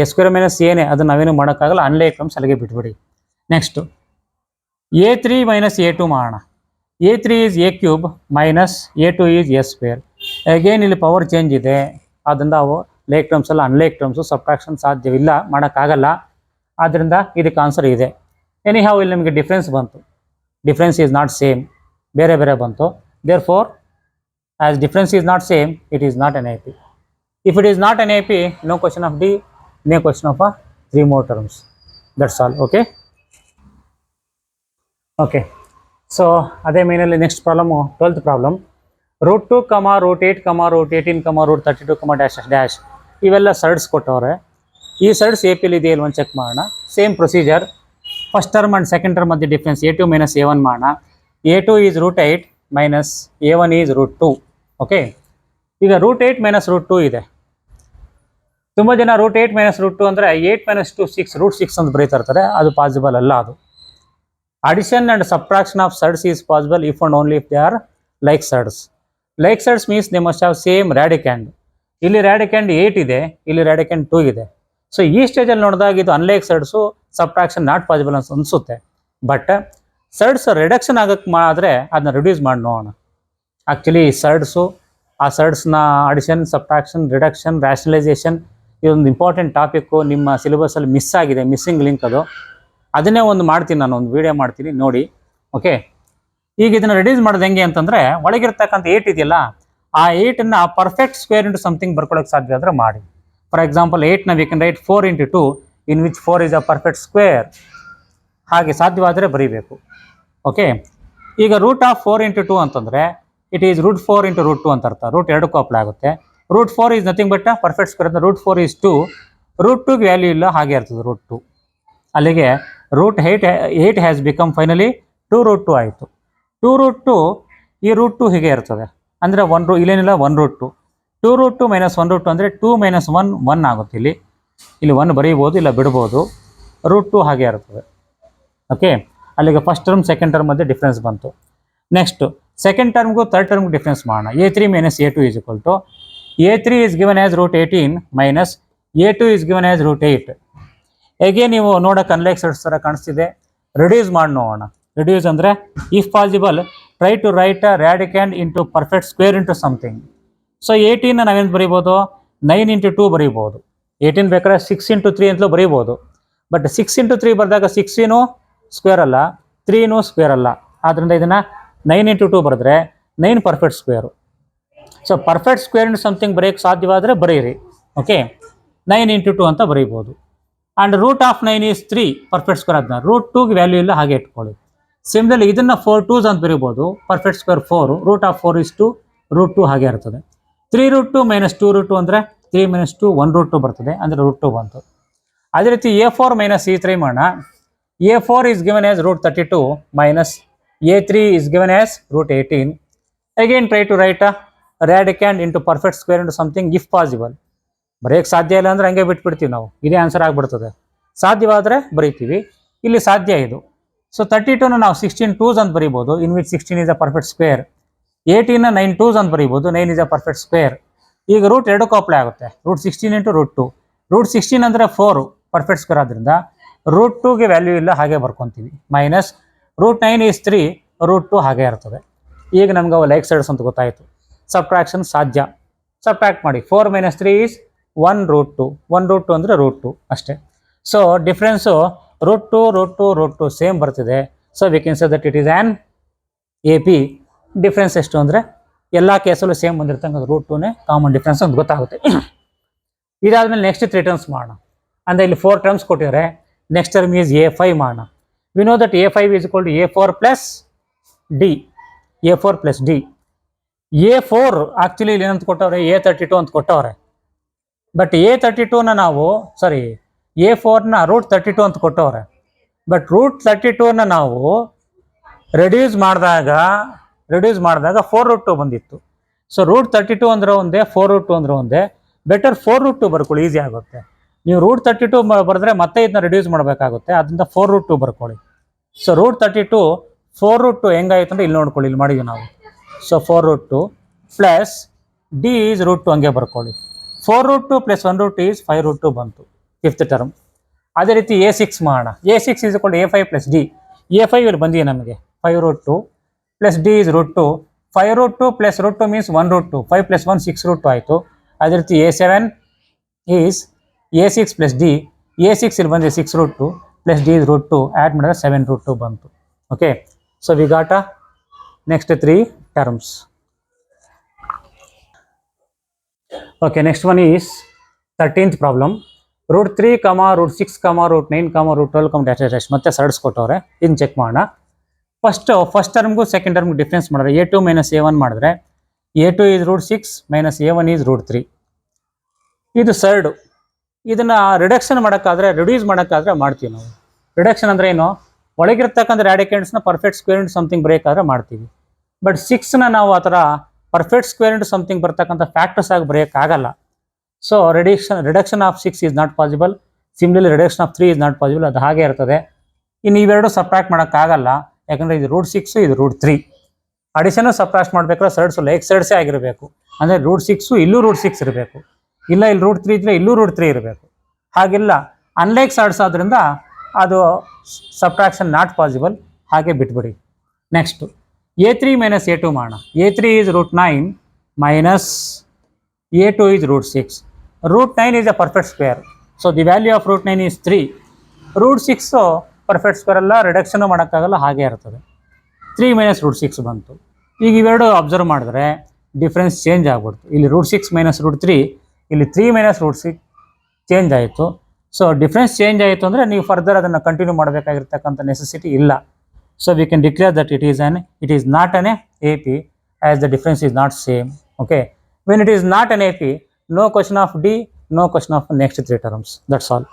a square minus ಎನೇ, ಅದನ್ನು ನಾವೇನು ಮಾಡೋಕ್ಕಾಗಲ್ಲ, ಅನ್ಲೇಕ್ ಟರ್ಮ್ಸ್ ಅಲ್ಲಿಗೆ ಬಿಟ್ಬಿಡಿ. ನೆಕ್ಸ್ಟು a3 ಮೈನಸ್ a2 ಮಾಡೋಣ. a3 is a cube minus a2 is a square. Again ಇಲ್ಲಿ ಪವರ್ ಚೇಂಜ್ ಇದೆ, ಆದ್ದರಿಂದ ಅವು ಲೇಕ್ ಟರ್ಮ್ಸ್ ಅಲ್ಲ, ಅನ್ಲೇಕ್ ಟರ್ಮ್ಸು, ಸಬ್ಟ್ರಾಕ್ಷನ್ ಸಾಧ್ಯವಿಲ್ಲ, ಮಾಡೋಕ್ಕಾಗಲ್ಲ. ಆದ್ದರಿಂದ ಇದಕ್ಕೆ ಆನ್ಸರ್ ಇದೆ. ಎನಿ ಹೌ ಇಲ್ಲಿ ನಿಮಗೆ ಡಿಫ್ರೆನ್ಸ್ ಬಂತು, ಡಿಫ್ರೆನ್ಸ್ ಈಸ್ ನಾಟ್ ಸೇಮ್, ಬೇರೆ ಬೇರೆ ಬಂತು. Therefore as difference is not same, it is not an AP. If it is not an AP, no question of D, no question of 3 more terms. That's all. Okay so ಅದೇ ಮೇನಲ್ಲಿ next problem 12th problem. √2, √8, √18, √32, dash dash ಇವೆಲ್ಲ surds ಕೊಟ್ಟವ್ರೆ. ಈ ಸರ್ಡ್ಸ್ AP ಇದೆ ಇಲ್ವ check ಮಾಡೋಣ. Same procedure. First term and second term ಮಧ್ಯೆ difference a2 minus a1 ಮಾಡೋಣ. a2 is √8 minus a1 is √2. Okay, ಈಗ √8 ಮೈನಸ್ √2 ಇದೆ. ತುಂಬ ಜನ √8 ಮೈನಸ್ √2 ಅಂದರೆ 8 ಮೈನಸ್ 2 6 √6 ಅಂತ ಬರೀತಾ ಇರ್ತಾರೆ. ಅದು ಪಾಸಿಬಲ್ ಅಲ್ಲ. ಅದು addition and subtraction of surds is possible if and only if they are like surds. Like surds means they must have same radicand. ಇಲ್ಲಿ ರ್ಯಾಡಿಕ್ಯಾಂಡ್ 8 ಇದೆ, ಇಲ್ಲಿ ರ್ಯಾಡಿಕ್ಯಾಂಡ್ 2 ಇದೆ. ಸೊ ಈ ಸ್ಟೇಜಲ್ಲಿ ನೋಡಿದಾಗ ಇದು ಅನ್ಲೈಕ್ ಸರ್ಡ್ಸು, ಸಬ್ಟ್ರಾಕ್ಷನ್ ನಾಟ್ ಪಾಸಿಬಲ್ ಅನಿಸುತ್ತೆ. ಬಟ್ ಸರ್ಡ್ಸ್ ರಿಡಕ್ಷನ್ ಆಗಕ್ಕೆ ಆದರೆ ಅದನ್ನ ರಿಡ್ಯೂಸ್ ಮಾಡಿ ನೋಡೋಣ. ಆ್ಯಕ್ಚುಲಿ ಸರ್ಡ್ಸು, ಆ ಸರ್ಡ್ಸ್ನ ಅಡಿಷನ್, ಸಬ್ಟ್ರಾಕ್ಷನ್, ರಿಡಕ್ಷನ್, ರ್ಯಾಷನಲೈಸೇಷನ್ ಇದೊಂದು ಇಂಪಾರ್ಟೆಂಟ್ ಟಾಪಿಕ್ಕು. ನಿಮ್ಮ ಸಿಲೆಬಸಲ್ಲಿ ಮಿಸ್ ಆಗಿದೆ, ಮಿಸ್ಸಿಂಗ್ ಲಿಂಕ್ ಅದು. ಅದನ್ನೇ ಒಂದು ಮಾಡ್ತೀನಿ, ನಾನು ಒಂದು ವೀಡಿಯೋ ಮಾಡ್ತೀನಿ ನೋಡಿ. ಓಕೆ, ಈಗ ಇದನ್ನು ರಿಡ್ಯೂಸ್ ಮಾಡೋದು ಹೆಂಗೆ ಅಂತಂದರೆ, ಒಳಗಿರ್ತಕ್ಕಂಥ 8 ಇದೆಯಲ್ಲ, ಆ 8ಅನ್ನು ಪರ್ಫೆಕ್ಟ್ ಸ್ಕ್ವೇರ್ ಇಂಟು ಸಮಥಿಂಗ್ ಬರ್ಕೊಳ್ಳೋಕೆ ಸಾಧ್ಯ ಆದರೆ ಮಾಡಿ. ಫಾರ್ ಎಕ್ಸಾಂಪಲ್ 8ನ we can write 4 into 2 in which 4 is a perfect square. ಹಾಗೆ ಸಾಧ್ಯವಾದರೆ ಬರೀಬೇಕು. ಓಕೆ, ಈಗ √4 into 2 ಅಂತಂದರೆ ಇಟ್ ಈಸ್ √4 into √2 ಅಂತ ಅರ್ಥ. ರೂಟ್ ಎರಡಕ್ಕೂ ಅಪ್ಲೈ ಆಗುತ್ತೆ. √4 is nothing but perfect square ಅಂತ. √4 is 2, √2ಗೆ ವ್ಯಾಲ್ಯೂ ಇಲ್ಲ, ಹಾಗೆ ಇರ್ತದೆ √2. ಅಲ್ಲಿಗೆ √8 ಹ್ಯಾಸ್ ಬಿಕಮ್ ಫೈನಲಿ 2√2 ಆಯಿತು. 2√2 ಈ √2 ಹೀಗೆ ಇರ್ತದೆ, ಅಂದರೆ ಇಲ್ಲೇನಿಲ್ಲ 1√2. 2√2 ಮೈನಸ್ 1√2 ಅಂದರೆ 2 ಮೈನಸ್ 1 1 ಆಗುತ್ತೆ. ಇಲ್ಲಿ 1 ಬರೀಬೋದು, ಇಲ್ಲ ಬಿಡ್ಬೋದು. √2 ಹಾಗೆ ಇರ್ತದೆ. ಓಕೆ, ಅಲ್ಲಿಗೆ ಫಸ್ಟ್ ಟರ್ಮ್ ಸೆಕೆಂಡ್ ಟರ್ಮ್ ಮಧ್ಯೆ ಡಿಫ್ರೆನ್ಸ್ ಬಂತು. ನೆಕ್ಸ್ಟು ಸೆಕೆಂಡ್ ಟರ್ಮ್ಗೂ ಥರ್ಡ್ ಟರ್ಮ್ಗೂ ಡಿಫ್ರೆನ್ಸ್ ಮಾಡೋಣ. a3 minus a2 is equal to a3 is given as √18 minus a2 is given as √8. ಹೇಗೆ ನೀವು ನೋಡೋಕೆ ಅನ್ಲೈಕ್ ಸರ್ಡ್ಸ್ ಥರ ಕಾಣಿಸ್ತಿದೆ. ರಿಡ್ಯೂಸ್ ಮಾಡಿ ನೋಡೋಣ. ರಿಡ್ಯೂಸ್ ಅಂದರೆ if possible try to write a radicand into perfect square into something. So 18 ನಾವೇನು ಬರೀಬೋದು, 9 into 2 ಬರೀಬೋದು. 18 ಬೇಕಾದ್ರೆ 6 into 3 ಅಂತಲೂ ಬರೀಬೋದು. ಬಟ್ 6 into 3 ಬರೆದಾಗ 6 ಸ್ಕ್ವೇರ್ ಅಲ್ಲ, 3 ಸ್ಕ್ವೇರ್ ಅಲ್ಲ. ಆದ್ದರಿಂದ ಇದನ್ನು 9 into 2 ಬರೆದ್ರೆ 9 perfect square. So perfect square into something ಬರೆಯೋಕ್ಕೆ ಸಾಧ್ಯವಾದರೆ ಬರೀರಿ. ಓಕೆ, 9 into 2 ಅಂತ ಬರೀಬೋದು. And √9 is 3 perfect square. ಅದನ್ನ √2ಗೆ ವ್ಯಾಲ್ಯೂ ಇಲ್ಲ, ಹಾಗೆ ಇಟ್ಕೊಳ್ಳಿ. ಸಿಮ್ಲರ್ಲಿ ಇದನ್ನು 4 2s ಅಂತ ಬರೀಬೋದು. ಪರ್ಫೆಕ್ಟ್ ಸ್ಕ್ವೇರ್ 4, √4 is 2, √2 ಹಾಗೆ ಇರ್ತದೆ. 3√2 ಮೈನಸ್ 2√2 ಅಂದರೆ 3 ಮೈನಸ್ 2 1√2 ಬರ್ತದೆ, ಅಂದರೆ √2 ಬಂತು. ಅದೇ ರೀತಿ a4 ಮೈನಸ್ e3 ಮಾಡೋಣ. a4 is given as √32 minus a3 is given as √18. Again try to write a radicand into perfect square into something if possible. ಬರೆಯೋಕ್ಕೆ ಸಾಧ್ಯ ಇಲ್ಲ ಅಂದರೆ ಹಂಗೆ ಬಿಟ್ಬಿಡ್ತೀವಿ ನಾವು, ಇದೇ ಆನ್ಸರ್ ಆಗಿಬಿಡ್ತದೆ. ಸಾಧ್ಯವಾದರೆ ಬರೀತೀವಿ, ಇಲ್ಲಿ ಸಾಧ್ಯ ಇದು. ಸೊ 32ನ ನಾವು 16 2s ಅಂತ ಬರೀಬೋದು, ಇನ್ ವಿಚ್ 16 is a perfect square. 18ನ 9 2s ಅಂತ ಬರೀಬೋದು, 9 is a perfect square. ಈಗ ರೂಟ್ ಎರಡಕ್ಕೂ ಅಪ್ಲೈ ಆಗುತ್ತೆ. √16 into √2. √16 ಅಂದರೆ 4 ಪರ್ಫೆಕ್ಟ್ ಸ್ಕ್ವೇರ್, ಆದ್ದರಿಂದ √2ಗೆ ವ್ಯಾಲ್ಯೂ ಇಲ್ಲ, ಹಾಗೆ ಬರ್ಕೊತೀವಿ. ಮೈನಸ್ √9 is 3, √2 ಹಾಗೆ ಇರ್ತದೆ. ಈಗ ನಮ್ಗೆ ಅವು ಲೈಕ್ ಸೈಡ್ಸ್ ಅಂತ ಗೊತ್ತಾಯಿತು. ಸಬ್ಟ್ರಾಕ್ಷನ್ ಸಾಧ್ಯ. ಸಬ್ಟ್ರಾಕ್ಟ್ ಮಾಡಿ. 4 ಮೈನಸ್ 3 is 1√2. 1√2 ಅಂದರೆ √2 ಅಷ್ಟೇ. ಸೊ ಡಿಫ್ರೆನ್ಸು √2 ಸೇಮ್ ಬರ್ತಿದೆ. So we can say that it is an AP. Difference ಎಷ್ಟು ಅಂದರೆ ಎಲ್ಲ ಕೇಸಲ್ಲೂ ಸೇಮ್ ಬಂದಿರ್ತಕ್ಕಂಥ √2ನೇ ಕಾಮನ್ ಡಿಫ್ರೆನ್ಸ್ ಅಂತ ಗೊತ್ತಾಗುತ್ತೆ. ಇದಾದಮೇಲೆ ನೆಕ್ಸ್ಟ್ 3 ಟರ್ಮ್ಸ್ ಮಾಡೋಣ. ಅಂದರೆ ಇಲ್ಲಿ 4 ಟರ್ಮ್ಸ್ ಕೊಟ್ಟಿದ್ದಾರೆ. ನೆಕ್ಸ್ಟ್ ಟರ್ಮ್ ಈಸ್ a5 ಮಾಡೋಣ. We know that a5 is equal to a4 plus d. A4 plus D. A4 actually ಇಲ್ಲಿ ಏನಂತ ಕೊಟ್ಟವ್ರೆ, A32 ಅಂತ ಕೊಟ್ಟವ್ರೆ. ಬಟ್ A32ನ ನಾವು A4ನ √32 ಅಂತ ಕೊಟ್ಟವ್ರೆ. ಬಟ್ √32ನ ನಾವು ರೆಡ್ಯೂಸ್ ಮಾಡಿದಾಗ 4√2 ಬಂದಿತ್ತು. ಸೊ √32 ಅಂದ್ರೆ ಒಂದೇ, 4√2 ಅಂದ್ರೆ ಒಂದೇ. ಬೆಟರ್ 4√2 ಬರ್ಕೊಳ್ಳಿ, ಈಸಿ ಆಗುತ್ತೆ. ನೀವು √32 ಬರೆದ್ರೆ ಮತ್ತೆ ಇದನ್ನ ರೆಡ್ಯೂಸ್ ಮಾಡಬೇಕಾಗುತ್ತೆ, ಅದರಿಂದ 4√2 ಬರ್ಕೊಳ್ಳಿ. ಸೊ √32 4√2 ಹೆಂಗಾಯ್ತು ಅಂದ್ರೆ ಇಲ್ಲಿ ನೋಡ್ಕೊಳ್ಳಿ, ಇಲ್ಲಿ ಮಾಡಿದ್ವಿ ನಾವು. ಸೊ 4√2 ಪ್ಲಸ್ ಡಿ ಈಸ್ √2 ಹಂಗೆ ಬರ್ಕೊಳ್ಳಿ. 4√2 ಪ್ಲಸ್ 1√2 ಈಸ್ 5√2 ಬಂತು, ಫಿಫ್ತ್ ಟರ್ಮ್. ಅದೇ ರೀತಿ A6 ಮಾಡೋಣ. A6 is A5 plus D. A5 ಇಲ್ಲಿ ಬಂದಿದೆ ನಮಗೆ 5√2 plus D is √2. 5√2 plus √2 means 1√2. 5 plus 1 6√2 ಆಯಿತು. ಅದೇ ರೀತಿ A7 is A6 plus D. A6 ಇಲ್ಲಿ ಬಂದಿದೆ 6√2 ಪ್ಲಸ್ ಡಿ ಈಸ್ √2. ಆ್ಯಡ್ ಮಾಡಿದ್ರೆ 7√2 ಬಂತು. Okay, so we got next 3 terms. Okay, next one is 13th problem. √3, √6, √9, √12 dash dash ಮತ್ತೆ ಸರ್ಡ್ಸ್ ಕೊಟ್ಟವ್ರೆ. ಇದನ್ನ ಚೆಕ್ ಮಾಡೋಣ. ಫಸ್ಟ್ ಟರ್ಮ್ಗೂ ಸೆಕೆಂಡ್ ಟರ್ಮ್ಗೂ ಡಿಫ್ರೆನ್ಸ್ ಮಾಡಿದ್ರೆ A2 ಮೈನಸ್ A1 ಮಾಡಿದ್ರೆ A2 is √6 minus A1 is √3. ಇದು ಸರ್ಡು. ಇದನ್ನು ರಿಡಕ್ಷನ್ ಮಾಡೋಕ್ಕಾದ್ರೆ, ರಿಡ್ಯೂಸ್ ಮಾಡೋಕ್ಕಾದ್ರೆ ಮಾಡ್ತೀವಿ ನಾವು. ರಿಡಕ್ಷನ್ ಅಂದರೆ ಏನು, ಒಳಗಿರ್ತಕ್ಕಂಥ ರ್ಯಾಡಿಕೆಂಟ್ಸ್ನ perfect square into something break ಆದರೆ ಮಾಡ್ತೀವಿ. ಬಟ್ 6ನ ನಾವು ಆ ಥರ ಪರ್ಫೆಕ್ಟ್ ಸ್ಕ್ವೇರ್ ಇಂಟು ಸಮಥಿಂಗ್ ಬರ್ತಕ್ಕಂಥ ಫ್ಯಾಕ್ಟರ್ಸ್ ಆಗಿ ಬ್ರೇಕ್ ಆಗಲ್ಲ. So reduction of 6 is not possible. Similarly reduction of 3 is not possible. ಅದು ಹಾಗೆ ಇರ್ತದೆ. ಇನ್ನು ಇವೆರಡು ಸಬ್ಟ್ರಾಕ್ಟ್ ಮಾಡೋಕ್ಕಾಗಲ್ಲ, ಯಾಕಂದರೆ ಇದು √6 ಇದು √3. ಅಡಿಷನು ಸಬ್ಟ್ರಾಕ್ಟ್ ಮಾಡಬೇಕಾದ್ರೆ ಸರ್ಡ್ಸ್ ಲೈಕ್ ಸರ್ಡ್ಸೇ ಆಗಿರಬೇಕು. ಅಂದರೆ √6 ಇಲ್ಲೂ √6 ಇರಬೇಕು, ಇಲ್ಲ ಇಲ್ಲಿ √3 ಇದ್ದರೆ ಇಲ್ಲೂ √3 ಇರಬೇಕು. ಹಾಗಿಲ್ಲ, ಅನ್ಲೈಕ್ ಸರ್ಡ್ಸ್ ಆದ್ದರಿಂದ ಅದು ಸಬ್ಟ್ರಾಕ್ಷನ್ ನಾಟ್ ಪಾಸಿಬಲ್, ಹಾಗೆ ಬಿಟ್ಬಿಡಿ. ನೆಕ್ಸ್ಟು A3 ಮೈನಸ್ A2 ಮಾಡೋಣ. A3 is √9 minus A2 is √6. √9 is a perfect square, so the value of √9 is 3. √6 perfect square ಅಲ್ಲ, ರಿಡಕ್ಷನು ಮಾಡೋಕ್ಕಾಗಲ್ಲ, ಹಾಗೆ ಇರ್ತದೆ. 3 ಮೈನಸ್ √6 ಬಂತು. ಈಗ ಇವೆರಡು ಅಬ್ಸರ್ವ್ ಮಾಡಿದ್ರೆ ಡಿಫ್ರೆನ್ಸ್ ಚೇಂಜ್ ಆಗ್ಬಿಡ್ತು. ಇಲ್ಲಿ √6 ಮೈನಸ್ √3, ಇಲ್ಲಿ 3 ಮೈನಸ್ √6 ಚೇಂಜ್ ಆಯಿತು. ಸೊ ಡಿಫ್ರೆನ್ಸ್ ಚೇಂಜ್ ಆಯಿತು ಅಂದರೆ ನೀವು ಫರ್ದರ್ ಅದನ್ನು ಕಂಟಿನ್ಯೂ ಮಾಡಬೇಕಾಗಿರ್ತಕ್ಕಂಥ ನೆಸೆಸಿಟಿ ಇಲ್ಲ. So we can declare that it is not an AP, as the difference is not same. Okay, when it is not an AP, no question of D, no question of next 3 terms. That's all.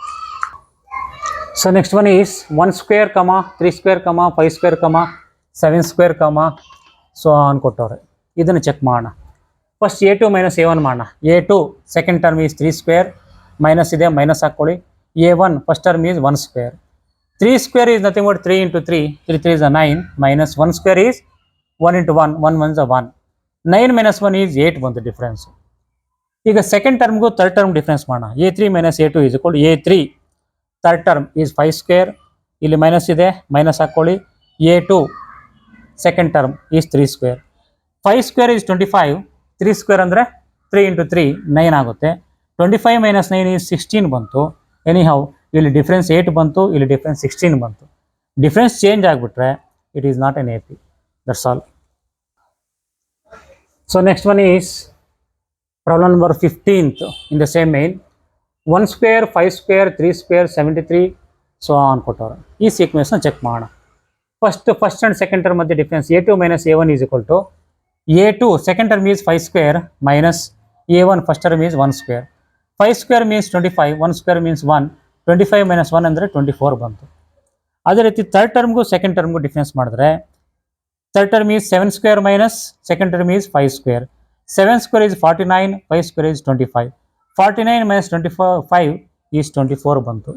So next one is 1 square, 3 square, 5 square, 7 square, so on ಕೊಟ್ಟವ್ರೆ. ಇದನ್ನು check ಮಾಡೋಣ. First A2 minus A1 ಮಾಡೋಣ. A2 second term is 3 square, minus ಇದೆ minus ಹಾಕ್ಕೊಳ್ಳಿ. A1 first term is 1 square. 3 square is nothing but 3 into 3. 3 3 is a 9 minus 1 square is 1 into 1. 1 1 is a 1. 9 minus 1 is 8 ಬಂತು difference. ಈಗ second ಟರ್ಮ್ಗೂ third term difference ಮಾಡೋಣ. A3 minus A2 is equal to A3 third term is 5 square, ಇಲ್ಲಿ minus ಇದೆ minus ಹಾಕ್ಕೊಳ್ಳಿ. A2 second term is 3 square. 5 square is 25. 3 square ಅಂದರೆ 3 into 3 9 ಆಗುತ್ತೆ. 25 minus 9 is 16 ಬಂತು. ಎನಿಹೌ ಇಲ್ಲಿ ಡಿಫ್ರೆನ್ಸ್ 8 ಬಂತು, ಇಲ್ಲಿ ಡಿಫ್ರೆನ್ಸ್ 16 ಬಂತು. ಡಿಫ್ರೆನ್ಸ್ ಚೇಂಜ್ ಆಗಿಬಿಟ್ರೆ it is not an AP. That's all. So next one is problem number 15th in the same main. 1 square, 5 square, 3 square, 73 so on ಕೊಟ್ಟವ್ರು. ಈ ಸೀಕ್ವೆನ್ಸ್ನ ಚೆಕ್ ಮಾಡೋಣ. ಫಸ್ಟ್ ಆ್ಯಂಡ್ ಸೆಕೆಂಡ್ ಟರ್ಮ್ ಮಧ್ಯೆ difference A2 minus A1 is equal to A2 second term is 5 square minus A1 first term is 1 square. 5 square means 25, 1 square means 1. 25 minus 1 ಅಂದರೆ 24 ಬಂತು. ಅದೇ ರೀತಿ third ಟರ್ಮ್ಗೂ second ಟರ್ಮ್ಗೂ ಡಿಫ್ರೆನ್ಸ್ ಮಾಡಿದ್ರೆ third term is 7 square minus second term is 5 square. 7 square is 49, 5 square is 25. 49 minus 25 is 24 ಬಂತು.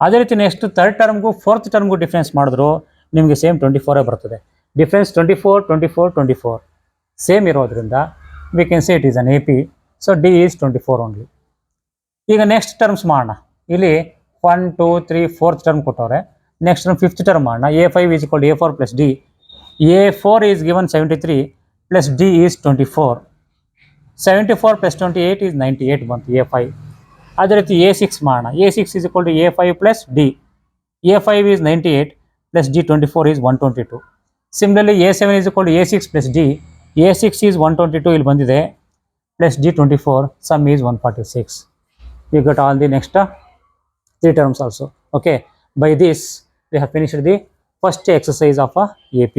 ಅದೇ ರೀತಿ next third ಟರ್ಮ್ಗೂ ಫೋರ್ತ್ ಟರ್ಮ್ಗೂ ಡಿಫ್ರೆನ್ಸ್ ಮಾಡಿದ್ರು ನಿಮಗೆ ಸೇಮ್ 24 ಬರ್ತದೆ. ಡಿಫ್ರೆನ್ಸ್ 24, 24, 24 ಸೇಮ್ ಇರೋದ್ರಿಂದ V can say it is an AP. So D is 24 only. ಈಗ next terms ಮಾಡೋಣ. ಇಲ್ಲಿ 1 2 3 4th ಟರ್ಮ್ ಕೊಟ್ಟವ್ರೆ. ನೆಕ್ಸ್ಟ್ ಟರ್ಮ್ 5th ಟರ್ಮ್ ಮಾಡೋಣ. A5 is equal to A4 plus D. A4 is given 73 plus D is 24. 74 plus 28 is 98 ಬಂತು A5. ಅದೇ ರೀತಿ A6 ಮಾಡೋಣ. A6 is equal to A5 plus D. A5 is 98 plus D 24 is 122. Similarly A7 is equal to A6 plus D. A6 is 122 ಇಲ್ಲಿ ಬಂದಿದೆ plus D 24, sum is 146. We got all the next 3 terms also. Okay, by this we have finished the first exercise of a AP.